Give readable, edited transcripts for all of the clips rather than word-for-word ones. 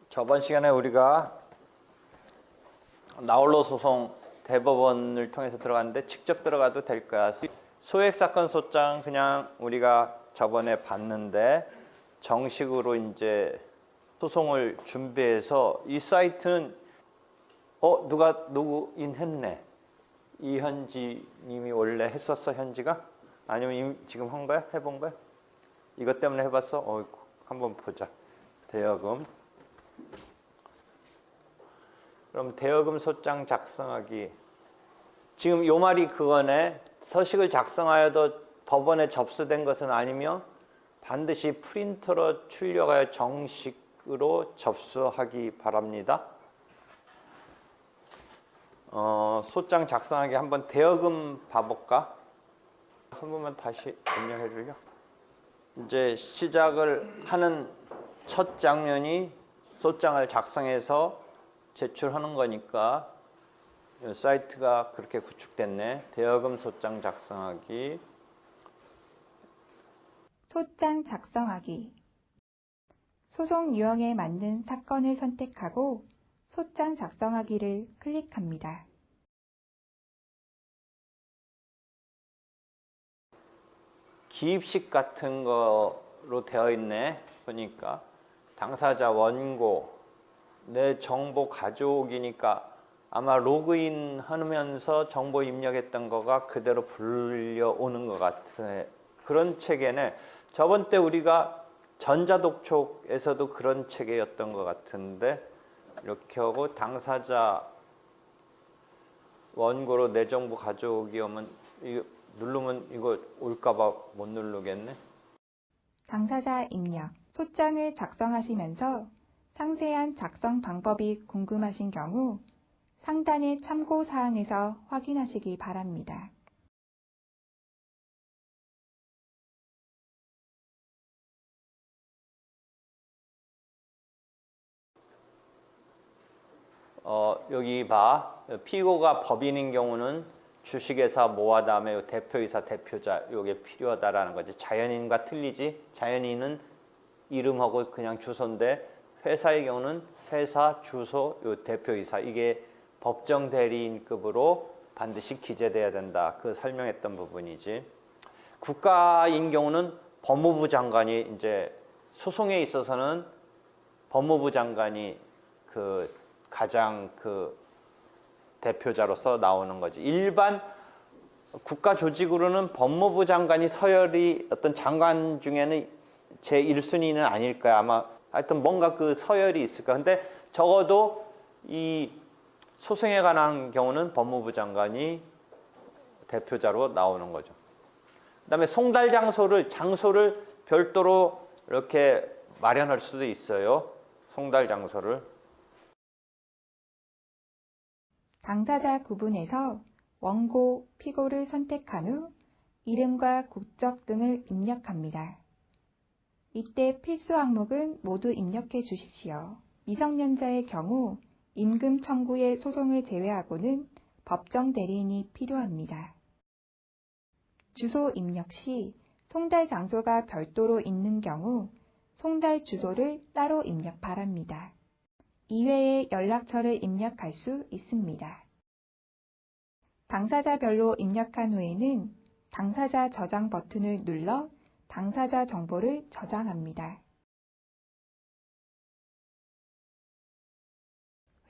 저번 시간에 우리가 나홀로 소송 대법원을 통해서 들어갔는데 직접 들어가도 될 거야. 소액사건 소장 그냥 우리가 저번에 봤는데 정식으로 이제 소송을 준비해서 이 사이트는 누가 로그인 했네. 이현지 님이 원래 했었어, 현지가? 아니면 지금 한 거야? 해본 거야? 이것 때문에 해봤어? 한번 보자. 대여금. 그럼 대여금 소장 작성하기. 지금 요 말이 그거네. 서식을 작성하여도 법원에 접수된 것은 아니며 반드시 프린터로 출력하여 정식으로 접수하기 바랍니다. 소장 작성하기 한번 대여금 봐볼까? 한 번만 다시 입력해 줄려? 이제 시작을 하는 첫 장면이 소장을 작성해서 제출하는 거니까 이 사이트가 그렇게 구축됐네. 대여금 소장 작성하기. 소장 작성하기. 소송 유형에 맞는 사건을 선택하고 소장 작성하기를 클릭합니다. 기입식 같은 거로 되어 있네. 보니까 당사자 원고, 내 정보 가져오기니까 아마 로그인 하면서 정보 입력했던 거가 그대로 불려오는 것 같아. 그런 체계네. 저번 때 우리가 전자독촉에서도 그런 체계였던 것 같은데 이렇게 하고 당사자 원고로 내 정보 가져오기 하면 이거 누르면 이거 올까봐 못 누르겠네. 당사자 입력. 소장을 작성하시면서 상세한 작성 방법이 궁금하신 경우 상단의 참고사항에서 확인하시기 바랍니다. 여기 봐. 피고가 법인인 경우는 주식회사 모아 다음에 대표이사 대표자 요게 필요하다라는 거지. 자연인과 틀리지. 자연인은 이름하고 그냥 주소인데 회사의 경우는 회사 주소 요 대표이사 이게 법정 대리인급으로 반드시 기재돼야 된다. 그 설명했던 부분이지. 국가인 경우는 법무부 장관이 이제 소송에 있어서는 법무부 장관이 가장 대표자로서 나오는 거지. 일반 국가 조직으로는 법무부 장관이 서열이 어떤 장관 중에는 제 1순위는 아닐 거야. 아마 하여튼 뭔가 그 서열이 있을 거야. 근데 적어도 이 소송에 관한 경우는 법무부 장관이 대표자로 나오는 거죠. 그다음에 송달 장소를 별도로 이렇게 마련할 수도 있어요. 송달 장소를. 당사자 구분에서 원고, 피고를 선택한 후 이름과 국적 등을 입력합니다. 이때 필수 항목은 모두 입력해 주십시오. 미성년자의 경우 임금 청구의 소송을 제외하고는 법정 대리인이 필요합니다. 주소 입력 시 송달 장소가 별도로 있는 경우 송달 주소를 따로 입력 바랍니다. 이외에 연락처를 입력할 수 있습니다. 당사자별로 입력한 후에는 당사자 저장 버튼을 눌러 당사자 정보를 저장합니다.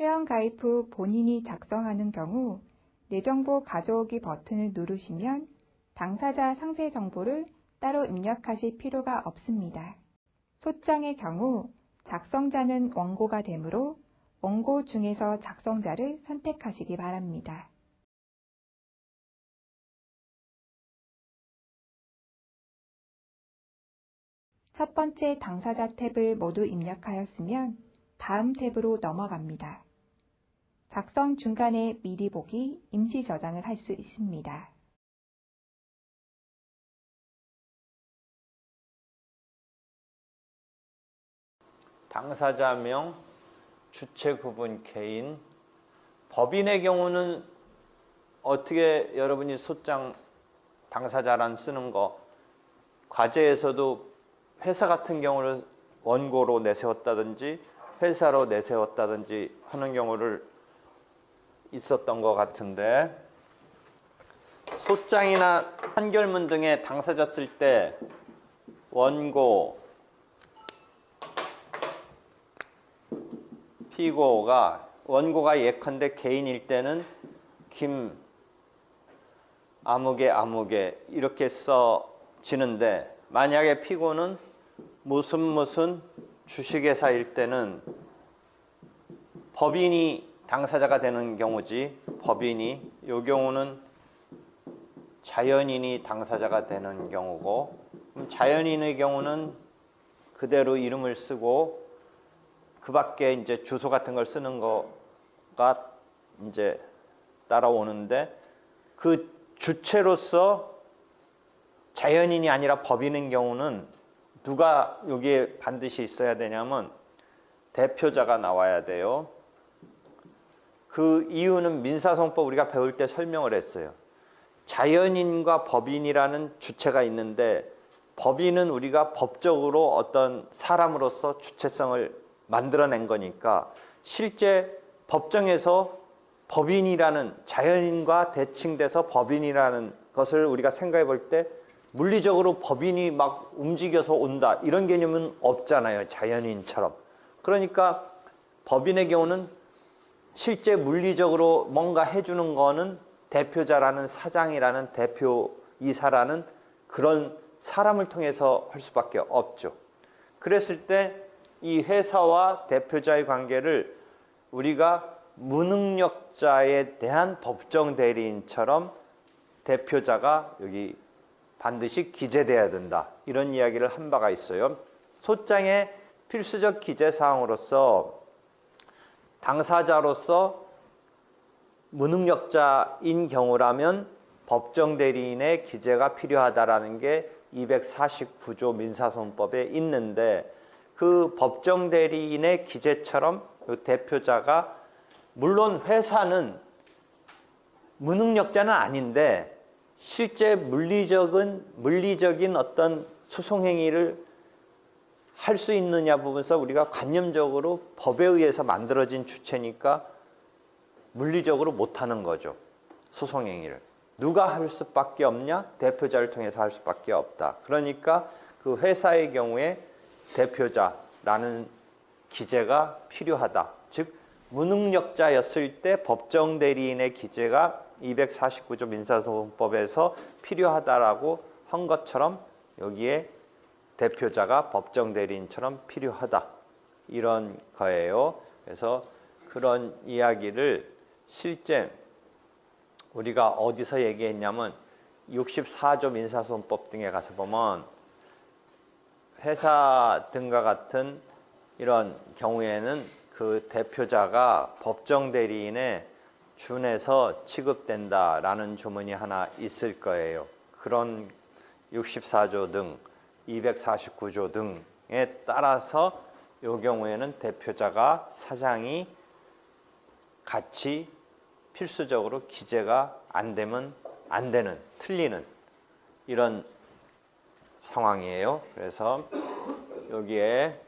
회원가입 후 본인이 작성하는 경우 내 정보 가져오기 버튼을 누르시면 당사자 상세 정보를 따로 입력하실 필요가 없습니다. 소장의 경우 작성자는 원고가 되므로 원고 중에서 작성자를 선택하시기 바랍니다. 첫 번째 당사자 탭을 모두 입력하였으면 다음 탭으로 넘어갑니다. 작성 중간에 미리 보기, 임시 저장을 할 수 있습니다. 당사자명, 주체 구분 개인, 법인의 경우는 어떻게 여러분이 소장 당사자란 쓰는 거, 과제에서도 회사 같은 경우를 원고로 내세웠다든지 회사로 내세웠다든지 하는 경우를 있었던 것 같은데, 소장이나 판결문 등의 당사자 쓸 때 원고, 피고가, 원고가 예컨대 개인일 때는 김 아무개 아무개 이렇게 써지는데, 만약에 피고는 무슨 주식회사일 때는 법인이 당사자가 되는 경우지, 법인이, 이 경우는 자연인이 당사자가 되는 경우고, 자연인의 경우는 그대로 이름을 쓰고 그 밖에 이제 주소 같은 걸 쓰는 거가 이제 따라오는데, 그 주체로서 자연인이 아니라 법인인 경우는 누가 여기에 반드시 있어야 되냐면 대표자가 나와야 돼요. 그 이유는 민사소송법 우리가 배울 때 설명을 했어요. 자연인과 법인이라는 주체가 있는데, 법인은 우리가 법적으로 어떤 사람으로서 주체성을 만들어낸 거니까, 실제 법정에서 법인이라는, 자연인과 대칭돼서 법인이라는 것을 우리가 생각해 볼 때 물리적으로 법인이 막 움직여서 온다 이런 개념은 없잖아요, 자연인처럼. 그러니까 법인의 경우는 실제 물리적으로 뭔가 해주는 거는 대표자라는, 사장이라는, 대표이사라는 그런 사람을 통해서 할 수밖에 없죠. 그랬을 때 이 회사와 대표자의 관계를 우리가 무능력자에 대한 법정 대리인처럼 대표자가 여기 반드시 기재돼야 된다, 이런 이야기를 한 바가 있어요. 소장의 필수적 기재사항으로서 당사자로서 무능력자인 경우라면 법정 대리인의 기재가 필요하다라는 게 249조 민사소송법에 있는데, 그 법정 대리인의 기재처럼 대표자가, 물론 회사는 무능력자는 아닌데 실제 물리적인 어떤 소송 행위를 할 수 있느냐 부분에서 우리가 관념적으로 법에 의해서 만들어진 주체니까 물리적으로 못하는 거죠. 소송 행위를 누가 할 수밖에 없냐? 대표자를 통해서 할 수밖에 없다. 그러니까 그 회사의 경우에 대표자라는 기재가 필요하다. 즉 무능력자였을 때 법정 대리인의 기재가 249조 민사소송법에서 필요하다라고 한 것처럼 여기에 대표자가 법정 대리인처럼 필요하다, 이런 거예요. 그래서 그런 이야기를 실제 우리가 어디서 얘기했냐면 64조 민사소송법 등에 가서 보면 회사 등과 같은 이런 경우에는 그 대표자가 법정 대리인에 준해서 취급된다라는 조문이 하나 있을 거예요. 그런 64조 등 249조 등에 따라서 이 경우에는 대표자가, 사장이 같이 필수적으로 기재가 안 되면 안 되는, 틀리는 이런 상황이에요. 그래서 여기에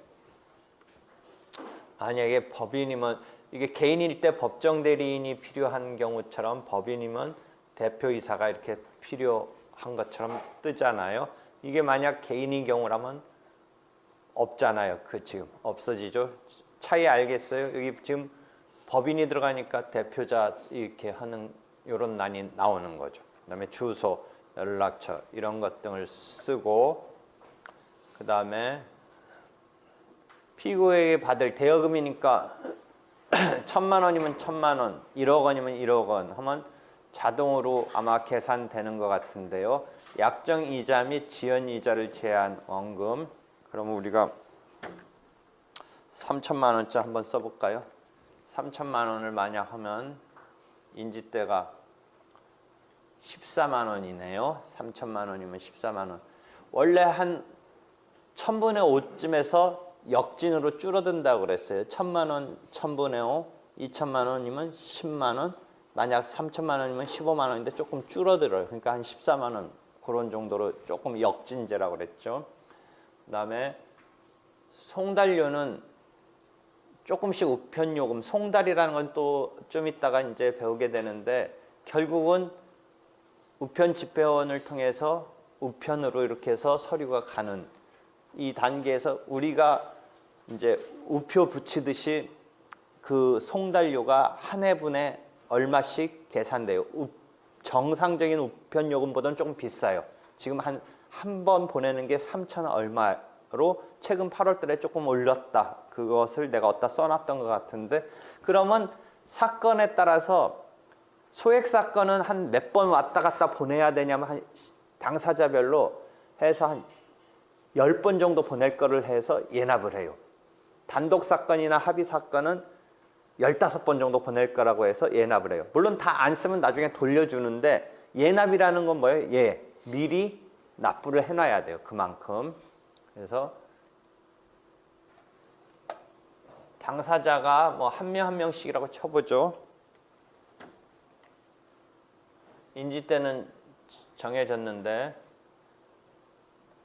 만약에 법인이면, 이게 개인일 때 법정 대리인이 필요한 경우처럼 법인이면 대표이사가 이렇게 필요한 것처럼 뜨잖아요. 이게 만약 개인인 경우라면 없잖아요. 그 지금 없어지죠. 차이 알겠어요? 여기 지금 법인이 들어가니까 대표자 이렇게 하는 이런 난이 나오는 거죠. 그다음에 주소, 연락처 이런 것 등을 쓰고, 그다음에 피고에게 받을 대여금이니까 1,000만 원이면 1,000만 원, 1억 원이면 1억 원 하면 자동으로 아마 계산되는 것 같은데요. 약정 이자 및 지연 이자를 제한 원금, 그러면 우리가 3,000만 원짜리 한번 써볼까요? 3,000만 원을 만약 하면 인지대가 14만 원이네요. 3,000만 원이면 14만 원. 원래 한 1000분의 5쯤에서 역진으로 줄어든다고 그랬어요. 1,000만 원 1000분의 5, 2,000만 원이면 10만 원, 만약 3,000만 원이면 15만 원인데 조금 줄어들어요. 그러니까 한 14만 원 그런 정도로 조금 역진제라고 그랬죠. 그다음에 송달료는 조금씩 우편요금, 송달이라는 건 또 좀 이따가 이제 배우게 되는데 결국은 우편 집배원을 통해서 우편으로 이렇게 해서 서류가 가는 이 단계에서 우리가 이제 우표 붙이듯이 그 송달료가 한 회분에 얼마씩 계산돼요. 정상적인 우편 요금보다는 조금 비싸요. 지금 한 번 보내는 게 3,000원 얼마로 최근 8월 달에 조금 올렸다. 그것을 내가 어디다 써놨던 것 같은데 그러면 사건에 따라서 소액 사건은 한 몇 번 왔다 갔다 보내야 되냐면 한 당사자별로 해서 한 10번 정도 보낼 거를 해서 예납을 해요. 단독 사건이나 합의 사건은 15번 정도 보낼 거라고 해서 예납을 해요. 물론 다 안 쓰면 나중에 돌려주는데 예납이라는 건 뭐예요? 미리 납부를 해놔야 돼요. 그만큼. 그래서 당사자가 뭐 한 명 한 명씩이라고 쳐보죠. 인지대는 정해졌는데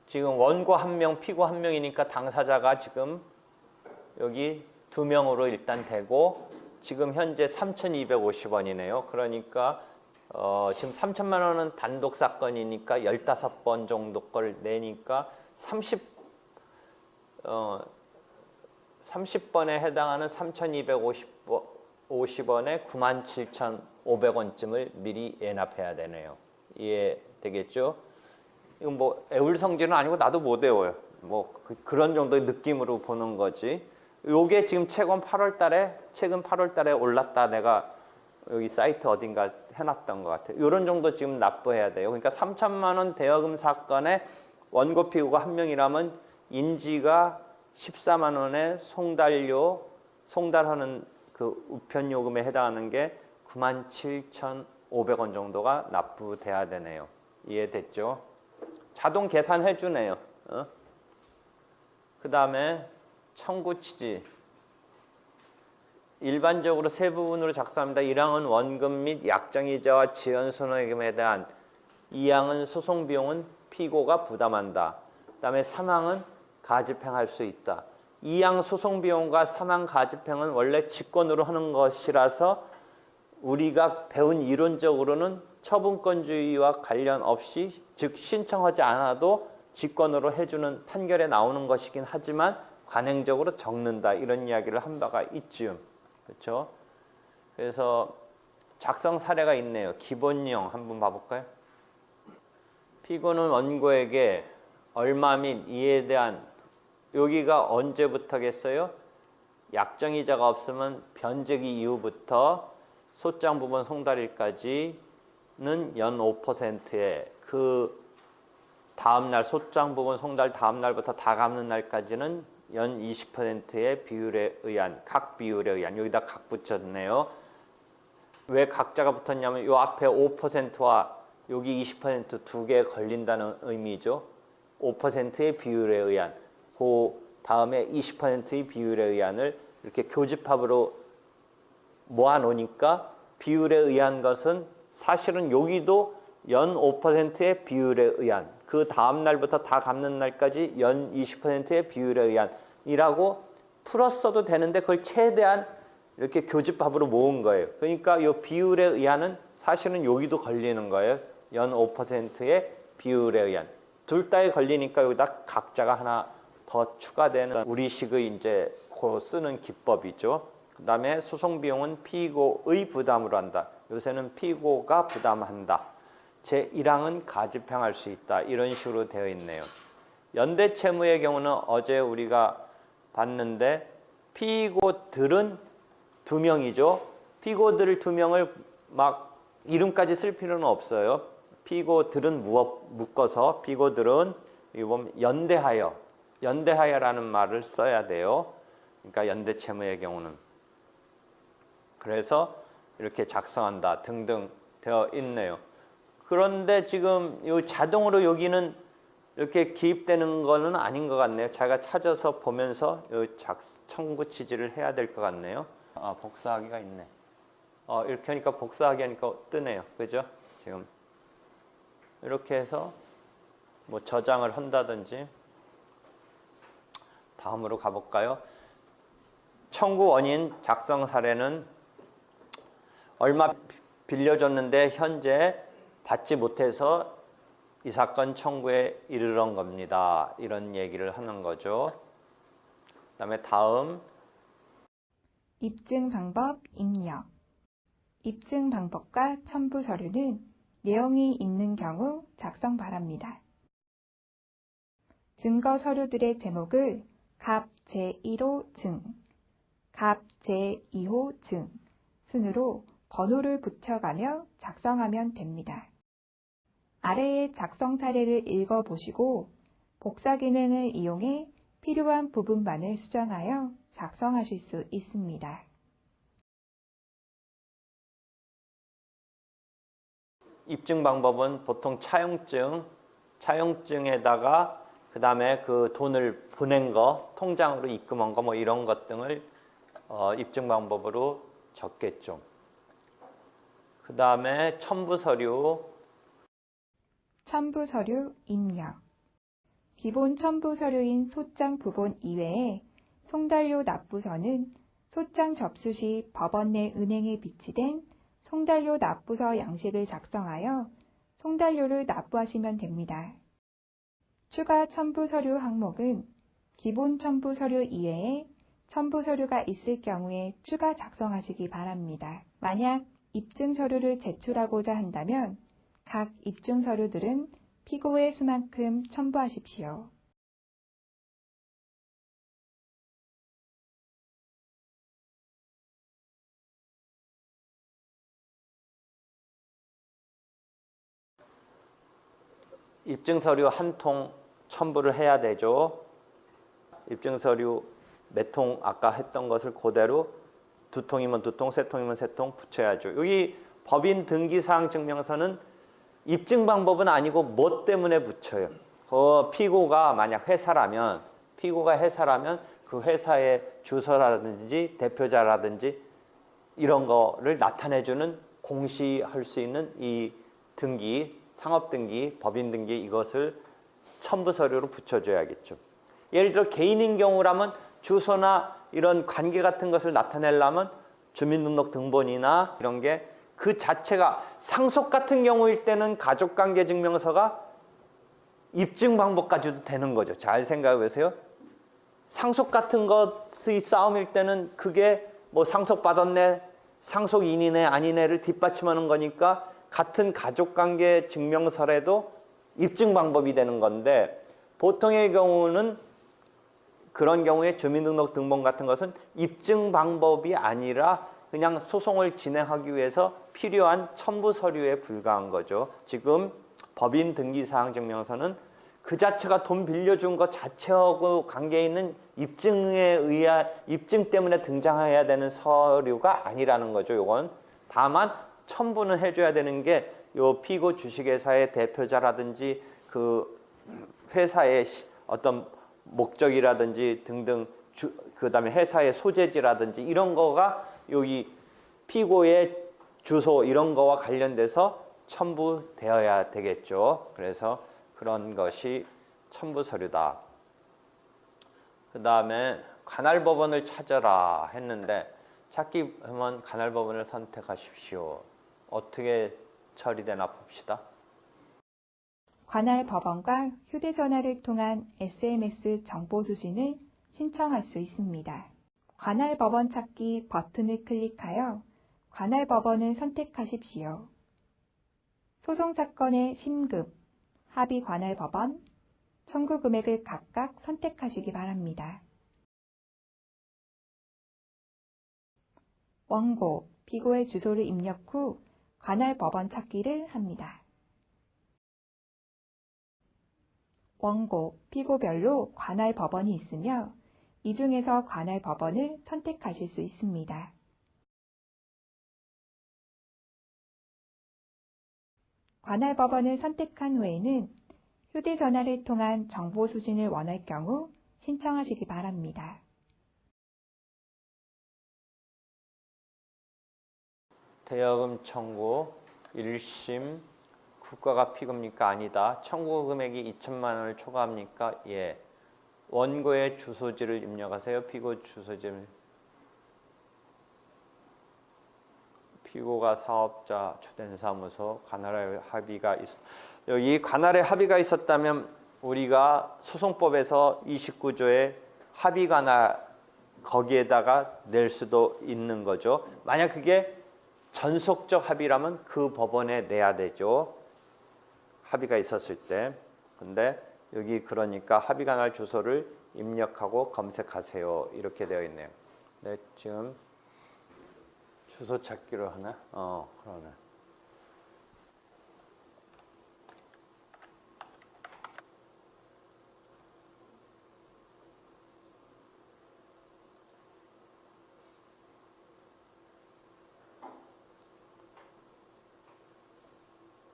지금 원고 한 명, 피고 한 명이니까 당사자가 지금 여기 2명으로 일단 되고 지금 현재 3,250원이네요. 그러니까 지금 3천만 원은 단독 사건이니까 15번 정도 걸 내니까 30번에 해당하는 3,250원에 97,500원쯤을 미리 예납해야 되네요. 이해되겠죠? 이건 뭐 애울 성질은 아니고 나도 못 외워요. 뭐 그런 정도의 느낌으로 보는 거지. 요게 지금 최근 8월 달에 올랐다. 내가 여기 사이트 어딘가 해놨던 것 같아요. 이런 정도 지금 납부해야 돼요. 그러니까 3천만 원 대여금 사건에 원고 피고가 한 명이라면 인지가 14만 원에 송달하는 그 우편 요금에 해당하는 게 97,500원 정도가 납부돼야 되네요. 이해됐죠? 자동 계산해 주네요. 그 다음에 청구 취지. 일반적으로 세 부분으로 작성합니다. 1항은 원금 및 약정이자와 지연손해금에 대한 2항은 소송 비용은 피고가 부담한다. 그 다음에 3항은 가집행할 수 있다. 2항 소송 비용과 3항 가집행은 원래 직권으로 하는 것이라서 우리가 배운 이론적으로는 처분권주의와 관련 없이 즉 신청하지 않아도 직권으로 해주는 판결에 나오는 것이긴 하지만 관행적으로 적는다 이런 이야기를 한 바가 있지요. 그렇죠? 그래서 작성 사례가 있네요. 기본령 한번 봐볼까요? 피고는 원고에게 얼마 및 이에 대한 여기가 언제부터겠어요? 약정이자가 없으면 변제기 이후부터 소장 부분 송달일까지는 연 5%에 그 다음날 소장 부분 송달 다음날부터 다 갚는 날까지는 연 20%의 비율에 의한 각 비율에 의한 여기다 각 붙였네요. 왜 각자가 붙었냐면 요 앞에 5%와 여기 20% 두 개 걸린다는 의미죠. 5%의 비율에 의한 그 다음에 20%의 비율에 의한을 이렇게 교집합으로 모아놓으니까 비율에 의한 것은 사실은 여기도 연 5%의 비율에 의한 그 다음 날부터 다 갚는 날까지 연 20%의 비율에 의한 이라고 풀었어도 되는데 그걸 최대한 이렇게 교집합으로 모은 거예요. 그러니까 이 비율에 의한은 사실은 여기도 걸리는 거예요. 연 5%의 비율에 의한. 둘 다에 걸리니까 여기다 각자가 하나 더 추가되는 우리식의 이제 그 쓰는 기법이죠. 그 다음에 소송 비용은 피고의 부담으로 한다. 요새는 피고가 부담한다. 제1항은 가집행할 수 있다. 이런 식으로 되어 있네요. 연대채무의 경우는 어제 우리가 봤는데 피고들은 2명이죠. 피고들 2명을 막 이름까지 쓸 필요는 없어요. 피고들은 묶어서 피고들은 연대하여라는 말을 써야 돼요. 그러니까 연대채무의 경우는. 그래서 이렇게 작성한다 등등 되어 있네요. 그런데 지금 요 자동으로 여기는 이렇게 기입되는 거는 아닌 것 같네요. 제가 찾아서 보면서 요 청구 취지를 해야 될 것 같네요. 복사하기가 있네. 이렇게 하니까 복사하기 하니까 뜨네요. 그죠? 지금 이렇게 해서 뭐 저장을 한다든지. 다음으로 가볼까요? 청구 원인 작성 사례는 얼마 빌려줬는데 현재 받지 못해서 이 사건 청구에 이르는 겁니다. 이런 얘기를 하는 거죠. 그다음에 다음 입증 방법 입력. 입증 방법과 첨부 서류는 내용이 있는 경우 작성 바랍니다. 증거 서류들의 제목을 갑 제1호 증, 갑 제2호 증 순으로 번호를 붙여가며 작성하면 됩니다. 아래의 작성 사례를 읽어보시고 복사 기능을 이용해 필요한 부분만을 수정하여 작성하실 수 있습니다. 입증 방법은 보통 차용증에다가 그 다음에 그 돈을 보낸 거, 통장으로 입금한 거 뭐 이런 것 등을 입증 방법으로 적겠죠. 그 다음에 첨부 서류. 첨부 서류 입력. 기본 첨부 서류인 소장 부본 이외에 송달료 납부서는 소장 접수 시 법원 내 은행에 비치된 송달료 납부서 양식을 작성하여 송달료를 납부하시면 됩니다. 추가 첨부 서류 항목은 기본 첨부 서류 이외에 첨부 서류가 있을 경우에 추가 작성하시기 바랍니다. 만약 입증 서류를 제출하고자 한다면 각 입증 서류들은 피고의 수만큼 첨부하십시오. 입증 서류 한 통 첨부를 해야 되죠. 입증 서류 몇 통 아까 했던 것을 그대로 두 통이면 두 통, 세 통이면 세 통 붙여야죠. 여기 법인 등기사항 증명서는 입증 방법은 아니고 뭐 때문에 붙여요? 피고가 만약 회사라면 그 회사의 주소라든지 대표자라든지 이런 거를 나타내주는 공시할 수 있는 이 등기, 상업등기, 법인등기 이것을 첨부 서류로 붙여줘야겠죠. 예를 들어 개인인 경우라면 주소나 이런 관계 같은 것을 나타내려면 주민등록등본이나 이런 게 그 자체가 상속 같은 경우일 때는 가족관계증명서가 입증 방법까지도 되는 거죠. 잘 생각해 보세요. 상속 같은 것의 싸움일 때는 그게 뭐 상속받았네, 상속인이네 아니네를 뒷받침하는 거니까 같은 가족관계증명서라도 입증 방법이 되는 건데 보통의 경우는 그런 경우에 주민등록등본 같은 것은 입증 방법이 아니라 그냥 소송을 진행하기 위해서 필요한 첨부 서류에 불과한 거죠. 지금 법인 등기사항 증명서는 그 자체가 돈 빌려준 것 자체하고 관계 있는 입증에 의한 입증 때문에 등장해야 되는 서류가 아니라는 거죠. 요건 다만 첨부는 해줘야 되는 게 요 피고 주식회사의 대표자라든지 그 회사의 어떤 목적이라든지 등등 그다음에 회사의 소재지라든지 이런 거가 여기 피고의 주소 이런 거와 관련돼서 첨부되어야 되겠죠. 그래서 그런 것이 첨부 서류다. 그 다음에 관할법원을 찾아라 했는데 찾기 하면 관할법원을 선택하십시오. 어떻게 처리되나 봅시다. 관할 법원과 휴대전화를 통한 SMS 정보 수신을 신청할 수 있습니다. 관할 법원 찾기 버튼을 클릭하여 관할 법원을 선택하십시오. 소송 사건의 심급, 합의 관할 법원, 청구 금액을 각각 선택하시기 바랍니다. 원고, 피고의 주소를 입력 후 관할 법원 찾기를 합니다. 원고, 피고별로 관할 법원이 있으며 이 중에서 관할 법원을 선택하실 수 있습니다. 관할 법원을 선택한 후에는 휴대전화를 통한 정보 수신을 원할 경우 신청하시기 바랍니다. 대여금 청구 1심, 국가가 피고입니까? 아니다. 청구 금액이 2천만 원을 초과합니까? 예. 원고의 주소지를 입력하세요. 피고 주소지를. 피고가 사업자 주된 사무소 관할의 합의가 여기 관할의 합의가 있었다면 우리가 소송법에서 29조에 합의 관할 거기에다가 낼 수도 있는 거죠. 만약 그게 전속적 합의라면 그 법원에 내야 되죠. 합의가 있었을 때. 근데 여기 그러니까 합의 관할 주소를 입력하고 검색하세요. 이렇게 되어 있네요. 네, 지금 주소 찾기로 하나? 그러네.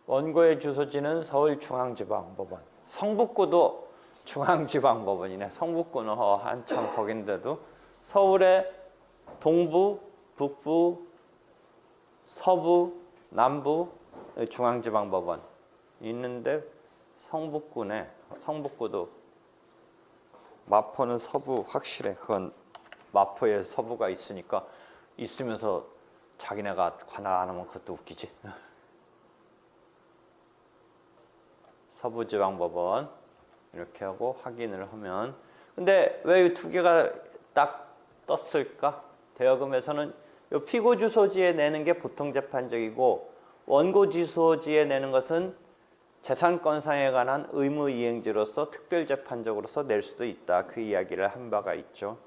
원고의 주소지는 서울중앙지방법원. 성북구도 중앙지방법원이네. 성북구는 한참 거긴데도 서울의 동부, 북부, 서부, 남부 중앙지방법원 있는데 성북구네. 성북구도 마포는 서부 확실해. 그건 마포에 서부가 있으니까 있으면서 자기네가 관할 안 하면 그것도 웃기지. 서부지방법원 이렇게 하고 확인을 하면 근데 왜 이 두 개가 딱 떴을까? 대여금에서는 이 피고 주소지에 내는 게 보통 재판적이고 원고 주소지에 내는 것은 재산권상에 관한 의무 이행지로서 특별 재판적으로서 낼 수도 있다. 그 이야기를 한 바가 있죠.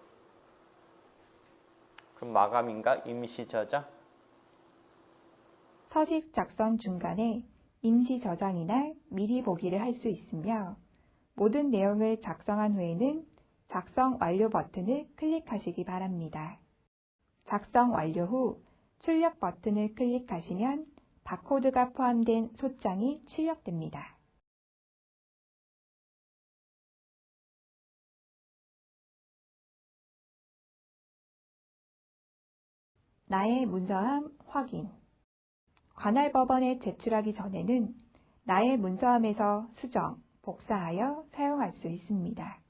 그럼 마감인가? 임시 저장? 서식 작성 중간에 임시 저장이나 미리 보기를 할 수 있으며 모든 내용을 작성한 후에는 작성 완료 버튼을 클릭하시기 바랍니다. 작성 완료 후 출력 버튼을 클릭하시면 바코드가 포함된 소장이 출력됩니다. 나의 문서함 확인. 관할법원에 제출하기 전에는 나의 문서함에서 수정, 복사하여 사용할 수 있습니다.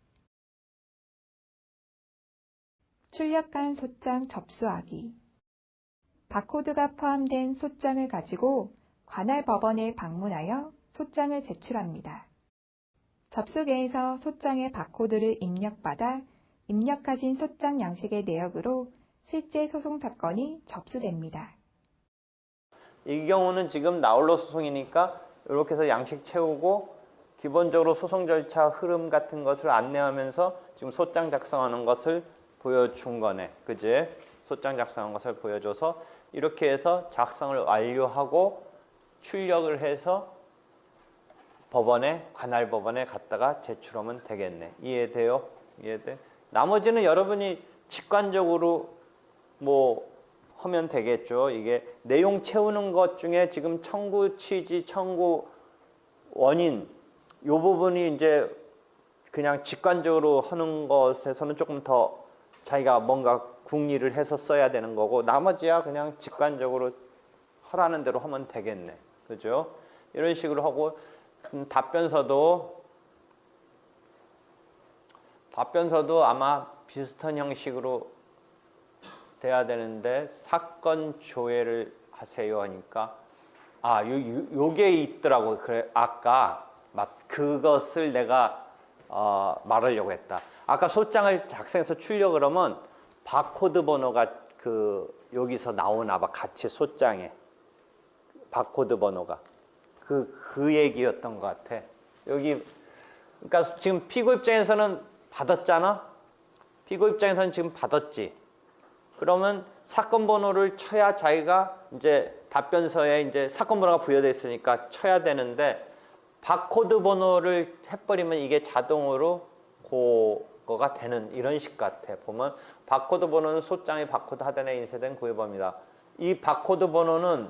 출력한 소장 접수하기. 바코드가 포함된 소장을 가지고 관할법원에 방문하여 소장을 제출합니다. 접수계에서 소장의 바코드를 입력받아 입력하신 소장 양식의 내역으로 실제 소송 사건이 접수됩니다. 이 경우는 지금 나홀로 소송이니까 이렇게 해서 양식 채우고 기본적으로 소송 절차 흐름 같은 것을 안내하면서 지금 소장 작성하는 것을 보여준 거네. 그지? 소장 작성하는 것을 보여줘서 이렇게 해서 작성을 완료하고 출력을 해서 법원에, 관할법원에 갔다가 제출하면 되겠네. 이해돼요? 이해돼? 나머지는 여러분이 직관적으로 하면 되겠죠. 이게 내용 채우는 것 중에 지금 청구 취지, 청구 원인 이 부분이 이제 그냥 직관적으로 하는 것에서는 조금 더 자기가 뭔가 궁리를 해서 써야 되는 거고 나머지야 그냥 직관적으로 하라는 대로 하면 되겠네. 그죠? 이런 식으로 하고 답변서도 아마 비슷한 형식으로 돼야 되는데 사건 조회를 하세요 하니까 요게 있더라고. 그래 아까 그것을 내가 말하려고 했다. 아까 소장을 작성해서 출력을 하면 바코드 번호가 여기서 나오나 봐. 같이 소장에 바코드 번호가 그 얘기였던 것 같아. 여기 그러니까 지금 피고 입장에서는 받았잖아. 피고 입장에서는 지금 받았지. 그러면 사건 번호를 쳐야 자기가 이제 답변서에 이제 사건 번호가 부여되어 있으니까 쳐야 되는데 바코드 번호를 해버리면 이게 자동으로 그거가 되는 이런 식 같아. 보면 바코드 번호는 소장의 바코드 하단에 인쇄된 구의범이다. 이 바코드 번호는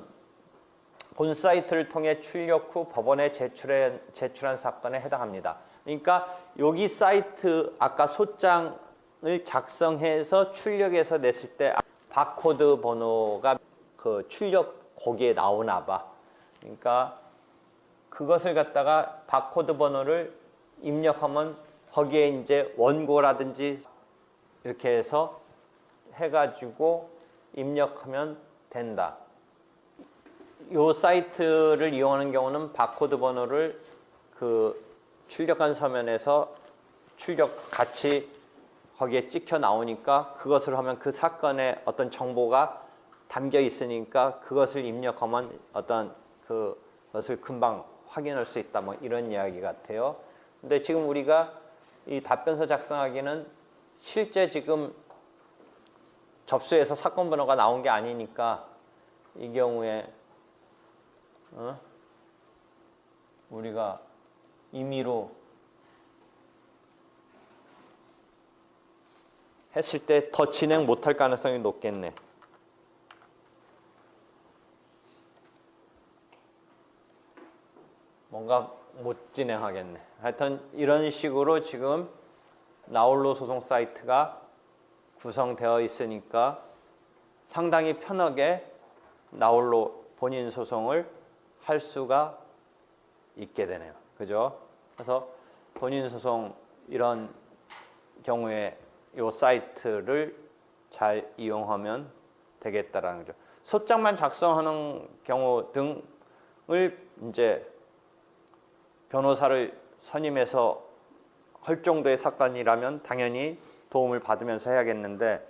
본 사이트를 통해 출력 후 법원에 제출한 사건에 해당합니다. 그러니까 여기 사이트 아까 소장 을 작성해서 출력해서 냈을 때 바코드 번호가 그 출력 거기에 나오나 봐. 그러니까 그것을 갖다가 바코드 번호를 입력하면 거기에 이제 원고라든지 이렇게 해서 해가지고 입력하면 된다. 이 사이트를 이용하는 경우는 바코드 번호를 그 출력한 서면에서 출력 같이 거기에 찍혀 나오니까 그것을 하면 그 사건에 어떤 정보가 담겨 있으니까 그것을 입력하면 어떤 그것을 금방 확인할 수 있다. 뭐 이런 이야기 같아요. 근데 지금 우리가 이 답변서 작성하기는 실제 지금 접수해서 사건 번호가 나온 게 아니니까 이 경우에 우리가 임의로 했을 때 더 진행 못할 가능성이 높겠네. 뭔가 못 진행하겠네. 하여튼 이런 식으로 지금 나홀로 소송 사이트가 구성되어 있으니까 상당히 편하게 나홀로 본인 소송을 할 수가 있게 되네요. 그죠? 그래서 본인 소송 이런 경우에 이 사이트를 잘 이용하면 되겠다라는 거죠. 소장만 작성하는 경우 등을 이제 변호사를 선임해서 할 정도의 사건이라면 당연히 도움을 받으면서 해야겠는데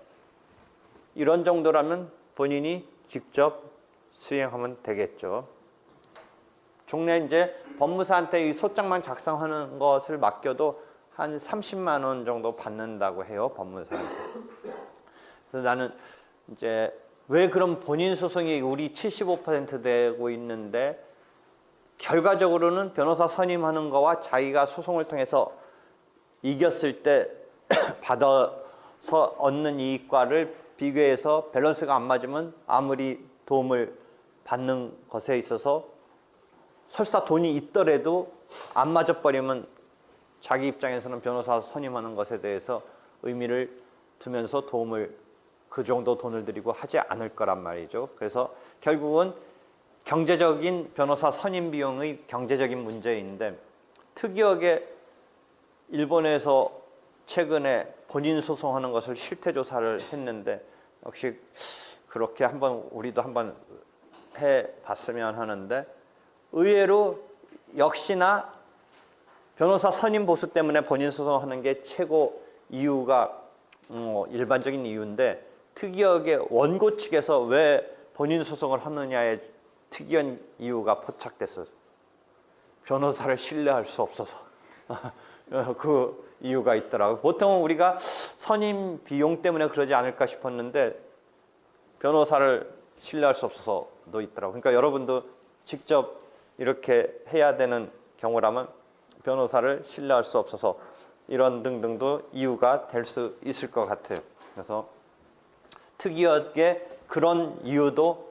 이런 정도라면 본인이 직접 수행하면 되겠죠. 종래 이제 법무사한테 이 소장만 작성하는 것을 맡겨도 한 30만 원 정도 받는다고 해요, 법무사한테. 그래서 나는 이제 왜 그럼 본인 소송이 우리 75% 되고 있는데 결과적으로는 변호사 선임하는 거와 자기가 소송을 통해서 이겼을 때 받아서 얻는 이익과를 비교해서 밸런스가 안 맞으면 아무리 도움을 받는 것에 있어서 설사 돈이 있더라도 안 맞아버리면 자기 입장에서는 변호사 선임하는 것에 대해서 의미를 두면서 도움을 그 정도 돈을 들이고 하지 않을 거란 말이죠. 그래서 결국은 경제적인 변호사 선임 비용의 경제적인 문제인데 특이하게 일본에서 최근에 본인 소송하는 것을 실태 조사를 했는데 역시 그렇게 우리도 한번 해봤으면 하는데 의외로 역시나 변호사 선임 보수 때문에 본인 소송하는 게 최고 이유가 일반적인 이유인데 특이하게 원고 측에서 왜 본인 소송을 하느냐에 특이한 이유가 포착됐어요. 변호사를 신뢰할 수 없어서 그 이유가 있더라고요. 보통은 우리가 선임 비용 때문에 그러지 않을까 싶었는데 변호사를 신뢰할 수 없어서도 있더라고요. 그러니까 여러분도 직접 이렇게 해야 되는 경우라면 변호사를 신뢰할 수 없어서 이런 등등도 이유가 될 수 있을 것 같아요. 그래서 특이하게 그런 이유도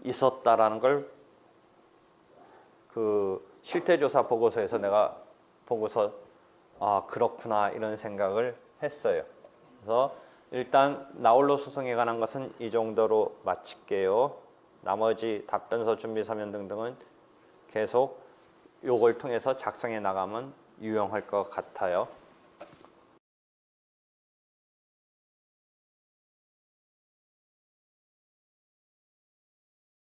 있었다라는 걸 그 실태조사 보고서에서 내가 보고서 아 그렇구나 이런 생각을 했어요. 그래서 일단 나홀로 소송에 관한 것은 이 정도로 마칠게요. 나머지 답변서 준비 서면 등등은 계속 요걸 통해서 작성해 나가면 유용할 것 같아요.